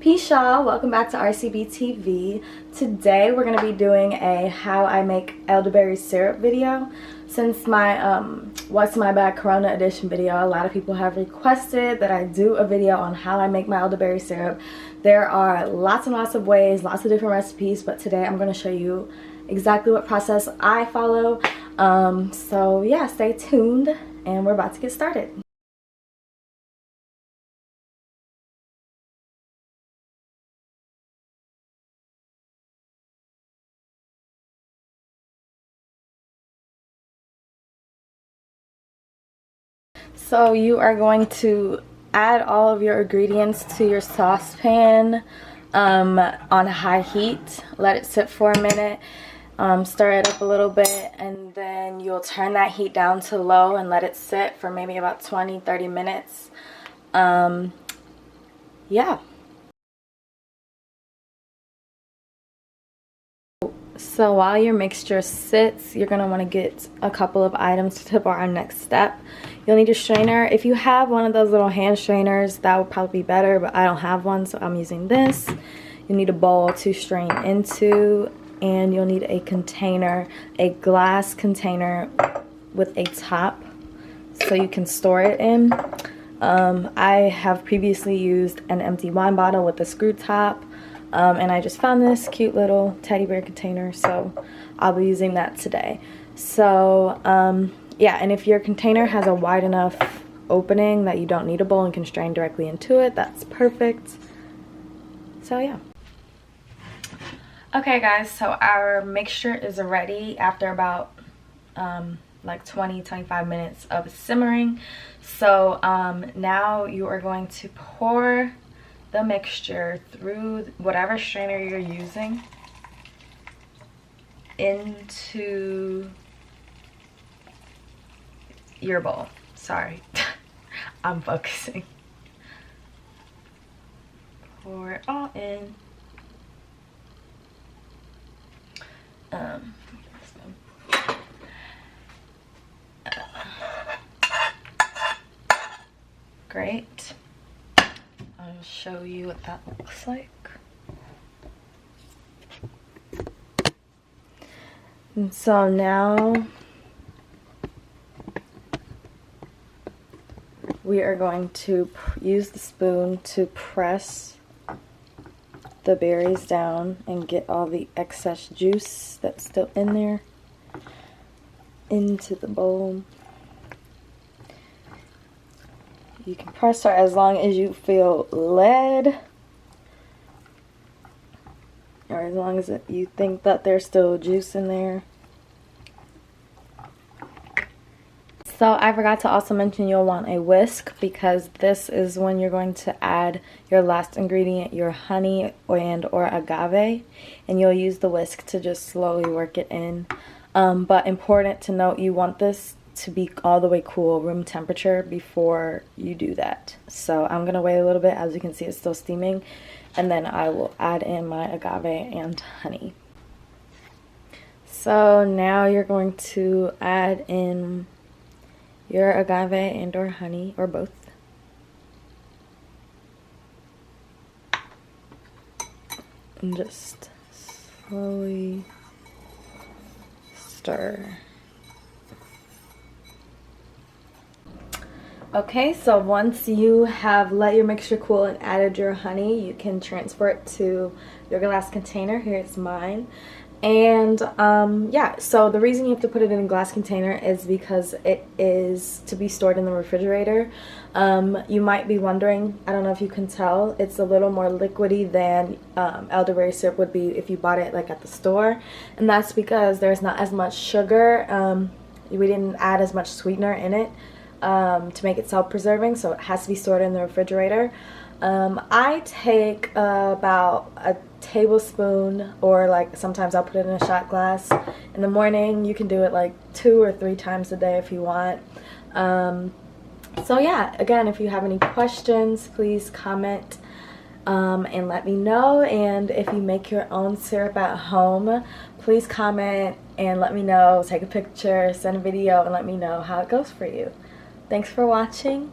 Peace y'all, welcome back to RCB-TV. Today we're going to be doing a how I make elderberry syrup video. Since my What's My Bag Corona edition video, a lot of people have requested that I do a video on how I make my elderberry syrup. There are lots and lots of ways, lots of different recipes, but today I'm going to show you exactly what process I follow. So yeah, stay tuned and we're about to get started. So you are going to add all of your ingredients to your saucepan on high heat. Let it sit for a minute. Stir it up a little bit, and then you'll turn that heat down to low and let it sit for maybe about 20-30 minutes. Yeah. So while your mixture sits, you're going to want to get a couple of items for our next step. You'll need a strainer. If you have one of those little hand strainers, that would probably be better, but I don't have one, so I'm using this. You'll need a bowl to strain into, and you'll need a container, a glass container with a top so you can store it in. I have previously used an empty wine bottle with a screw top. And I just found this cute little teddy bear container, so I'll be using that today. So yeah, and if your container has a wide enough opening that you don't need a bowl and can strain directly into it, that's perfect. So yeah. Okay guys, so our mixture is ready after about like 20-25 minutes of simmering. So now you are going to pour the mixture through whatever strainer you're using into your bowl. Sorry, I'm focusing. Pour it all in. Great. I'll show you what that looks like. And so now we are going to use the spoon to press the berries down and get all the excess juice that's still in there into the bowl. You can press her as long as you feel led, or as long as you think that there's still juice in there. So I forgot to also mention you'll want a whisk, because this is when you're going to add your last ingredient, your honey and or agave, and you'll use the whisk to just slowly work it in. But important to note, you want this to be all the way cool, room temperature, before you do that. So I'm gonna wait a little bit. As you can see, it's still steaming, and then I will add in my agave and honey. So now you're going to add in your agave and or honey, or both. And just slowly stir. Okay, so once you have let your mixture cool and added your honey, you can transfer it to your glass container. Here's mine. And yeah, so the reason you have to put it in a glass container is because it is to be stored in the refrigerator. You might be wondering, I don't know if you can tell, it's a little more liquidy than elderberry syrup would be if you bought it like at the store. And that's because there's not as much sugar. We didn't add as much sweetener in it to make it self-preserving, so it has to be stored in the refrigerator. I take about a tablespoon, or like sometimes I'll put it in a shot glass in the morning. You can do it like 2 or 3 times a day if you want. So yeah, again, if you have any questions, please comment and let me know. And if you make your own syrup at home, please comment and let me know. Take a picture, send a video, and let me know how it goes for you. Thanks for watching.